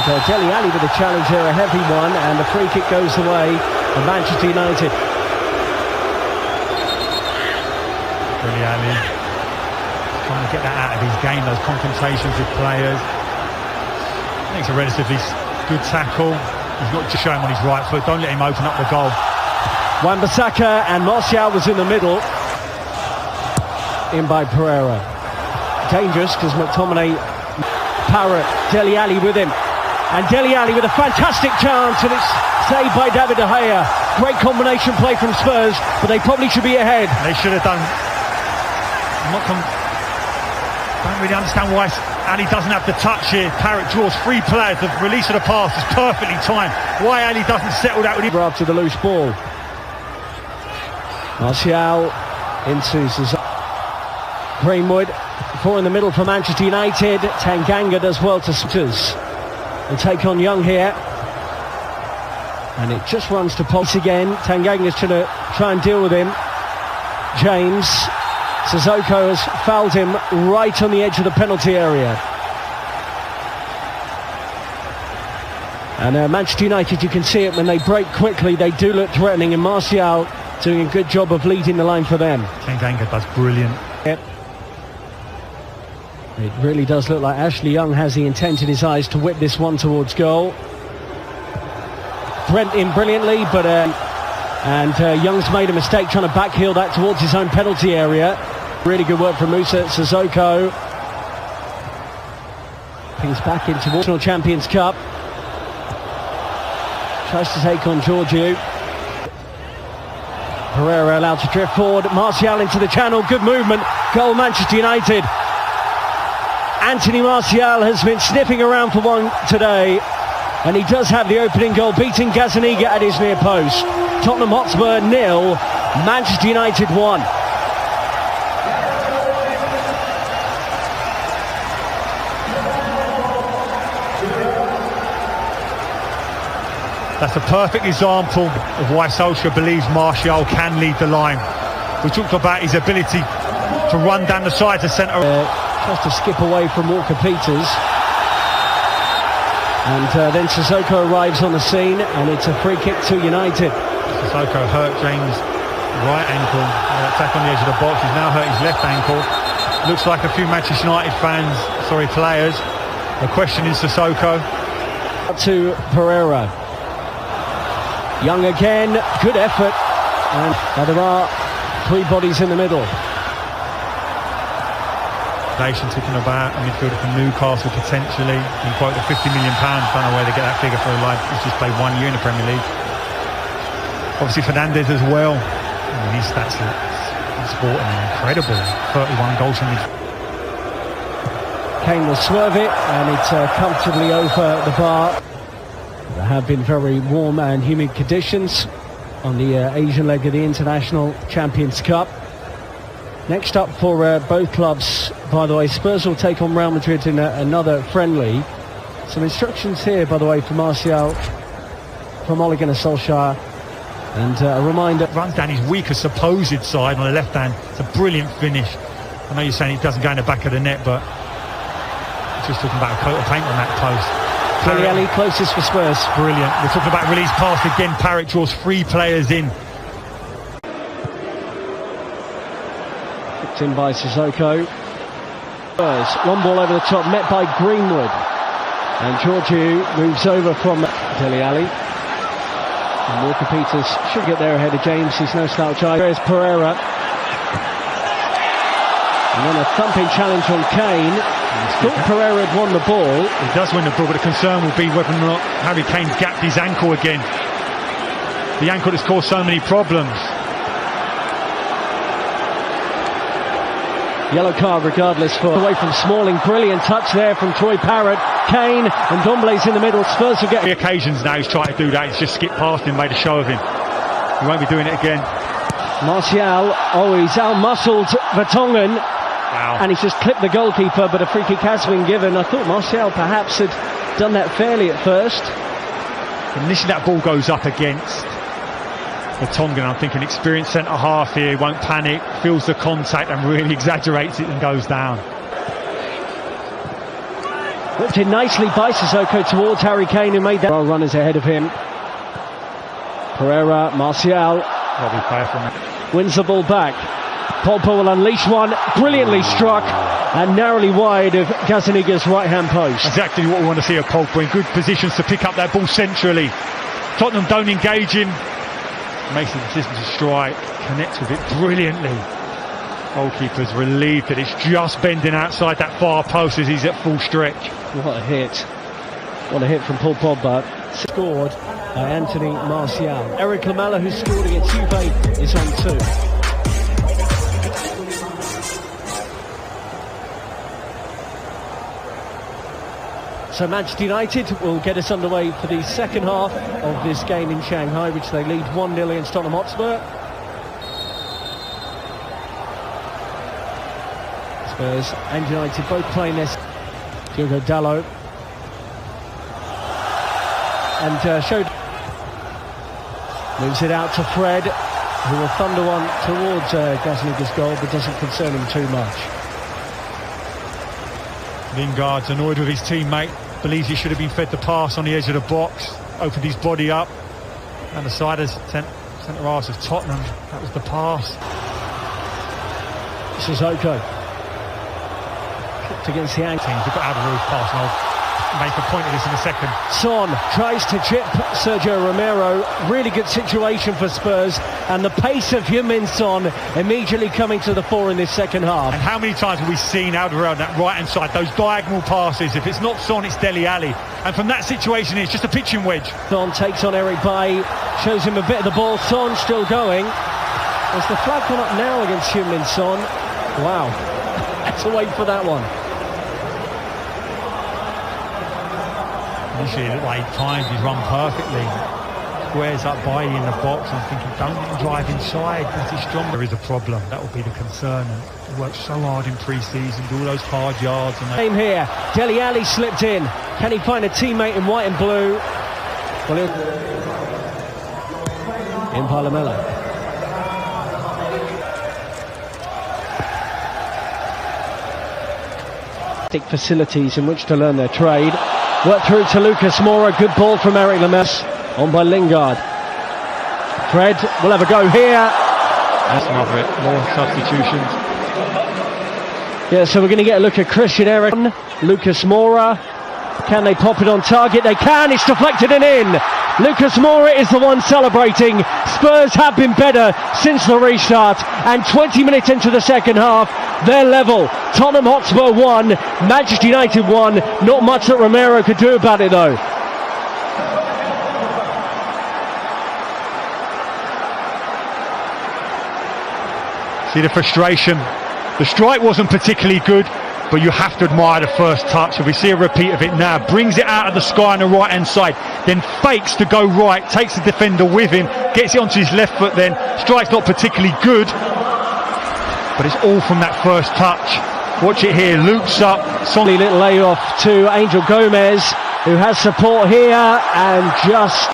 Dele Alli with a challenge there, a heavy one, and the free kick goes the way of Manchester United. Dele Alli trying to get that out of his game, those confrontations with players. I think it's a relatively good tackle. He's got to show him on his right foot. Don't let him open up the goal. Wan-Bissaka, and Martial was in the middle. In by Pereira. Dangerous because McTominay, Parrott, Dele Alli with him. And Dele Alli with a fantastic chance, and it's saved by David De Gea. Great combination play from Spurs, but they probably should be ahead. They should have done. Don't really understand why Ali doesn't have the touch here. Parrott draws three players. The release of the pass is perfectly timed. Why Ali doesn't settle that with him? After the loose ball. Martial into Greenwood. Four in the middle for Manchester United. Tanganga does well to Sutters. They take on Young here. And it just runs to Pulse again. Tanganga's trying to try and deal with him. James. Sissoko has fouled him right on the edge of the penalty area. And Manchester United, you can see it when they break quickly, they do look threatening, and Martial doing a good job of leading the line for them. Tanganga does brilliant. Yep. It really does look like Ashley Young has the intent in his eyes to whip this one towards goal. Brent in brilliantly, but Young's made a mistake trying to backheel that towards his own penalty area. Really good work from Musa Sissoko. Pings back into National Champions Cup. Tries to take on Georgiou. Pereira allowed to drift forward. Martial into the channel. Good movement. Goal Manchester United. Anthony Martial has been sniffing around for one today. And he does have the opening goal, beating Gazzaniga at his near post. Tottenham Hotspur 0, Manchester United 1. That's a perfect example of why Solskjaer believes Martial can lead the line. We talked about his ability to run down the side to centre. Tries to skip away from Walker Peters. And then Sissoko arrives on the scene, and it's a free kick to United. Sissoko hurt James' right ankle. Attack on the edge of the box. He's now hurt his left ankle. Looks like a few Manchester United players are questioning Sissoko. Up to Pereira. Young again, good effort. And there are three bodies in the middle. Nation talking about a midfielder from Newcastle potentially. You quote the £50 million. Don't know where they get that figure for a life. He's just played 1 year in the Premier League. Obviously Fernandes as well. I mean, his stats are sporting incredible. 31 goals from his. Kane will swerve it, and it's comfortably over the bar. There have been very warm and humid conditions on the Asian leg of the International Champions Cup. Next up for both clubs, by the way, Spurs will take on Real Madrid in another friendly. Some instructions here, by the way, for Martial from Ole Gunnar Solskjaer. And a reminder... Runs down his weaker supposed side on the left hand. It's a brilliant finish. I know you're saying it doesn't go in the back of the net, but just talking about a coat of paint on that post. Dele Alli closest for Spurs. Brilliant. We're talking about release pass again. Parrott draws three players in. In by Sissoko. Long ball over the top, met by Greenwood. And Georgiou moves over from Dele Alli. And Walker Peters should get there ahead of James. He's no slouch either. There's Pereira. And then a thumping challenge on Kane. Thought Pereira had won the ball. He does win the ball, but the concern will be whether or not Harry Kane gapped his ankle again. The ankle that's caused so many problems. Yellow card regardless for away from Smalling. Brilliant touch there from Troy Parrott. Kane and Dombele's in the middle. Spurs will get... 3 occasions now he's tried to do that. He's just skipped past him, made a show of him. He won't be doing it again. Martial, he's out-muscled Vertonghen. Wow. And he's just clipped the goalkeeper, but a free kick has been given. I thought Martial perhaps had done that fairly at first. Initially that ball goes up against Vertonghen. I'm thinking experienced centre-half here, won't panic, feels the contact and really exaggerates it and goes down. Whipped in nicely by Sissoko towards Harry Kane, who made that. Runners ahead of him. Pereira, Martial. Wins the ball back. Pogba will unleash one. Brilliantly struck and narrowly wide of Gazaniga's right-hand post. Exactly what we want to see of Pogba, in good positions to pick up that ball centrally. Tottenham don't engage him. Makes the decision to strike. Connects with it brilliantly. Goalkeeper's relieved that it's just bending outside that far post as he's at full stretch. What a hit. What a hit from Paul Pogba. Scored by Anthony Martial. Eric Lamela, who scored against Juve, is on 2. So Manchester United will get us underway for the second half of this game in Shanghai, which they lead 1-0 against Tottenham Hotspur. Spurs and United both playing this. Diogo Dalot. And showed. Moves it out to Fred, who will thunder one towards Gazaniga's goal, but doesn't concern him too much. Lingard's annoyed with his teammate, believes he should have been fed the pass on the edge of the box, opened his body up, and the centre-halves of Tottenham, that was the pass. Sissoko. Kicked against the ankle. They've got Alvaro's pass, and I'll make a point of this in a second. Son tries to chip Sergio Romero. Really good situation for Spurs, and the pace of Heung-min Son immediately coming to the fore in this second half. And how many times have we seen Alvaro on that right hand side, those diagonal passes? If it's not Son, it's Dele Alli, and from that situation it's just a pitching wedge. Son takes on Eric Bailly, shows him a bit of the ball. Son still going. Has the flag gone up now against Heung-min Son? Wow, had to wait for that one. Initially, at 8 times, he's run perfectly. Squares up Bailly in the box. I'm thinking, don't let him drive inside. That is strong. There is a problem. That will be the concern. He worked so hard in pre-season, do all those hard yards. And Same here. Dele Alli slipped in. Can he find a teammate in white and blue? Well, in Lamela. Facilities in which to learn their trade. Work through to Lucas Moura. Good ball from Eric Lamela. On by Lingard. Fred will have a go here. That's another it. More substitutions. Yeah, so we're going to get a look at Christian Eriksen. Lucas Moura. Can they pop it on target? They can. It's deflected and in. Lucas Moura is the one celebrating. Spurs have been better since the restart, and 20 minutes into the second half, they're level. Tottenham Hotspur 1, Manchester United 1. Not much that Romero could do about it though. See the frustration. The strike wasn't particularly good, but you have to admire the first touch. If we see a repeat of it now, brings it out of the sky on the right hand side, then fakes to go right, takes the defender with him, gets it onto his left foot, then strike's not particularly good, but it's all from that first touch. Watch it here, loops up. Solid little layoff to Angel Gomez, who has support here, and just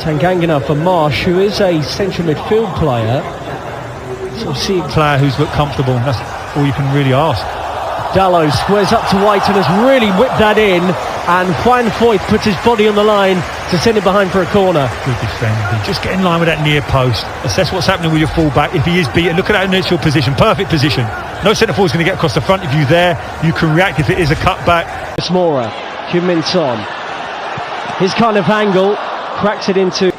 Tangangana for Marsh, who is a central midfield player. Sort of see a player who's looked comfortable, that's all you can really ask. Dalot squares up to White and has really whipped that in, and Juan Foyth puts his body on the line to send it behind for a corner. Good defending. Just get in line with that near post. Assess what's happening with your fullback. If he is beaten, look at that initial position. Perfect position. No centre forward is going to get across the front of you there. You can react if it is a cutback. Moura, Heung-min Son. His kind of angle, cracks it into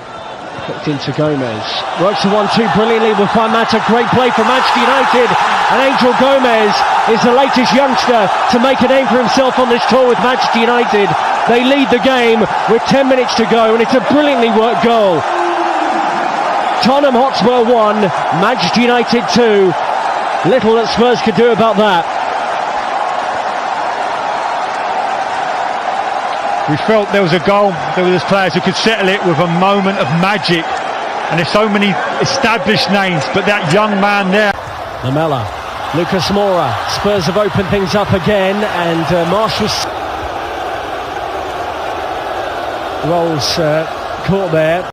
Gomez. Works the 1-2 brilliantly with Mata. Great play from Manchester United, and Angel Gomez is the latest youngster to make a name for himself on this tour with Manchester United. They lead the game with 10 minutes to go, and it's a brilliantly worked goal. Tottenham Hotspur 1, Manchester United 2. Little that Spurs could do about that. We felt there was a goal. There were players who could settle it with a moment of magic. And there's so many established names, but that young man there. Lamela, Lucas Moura. Spurs have opened things up again, and Marshall's rolls caught there.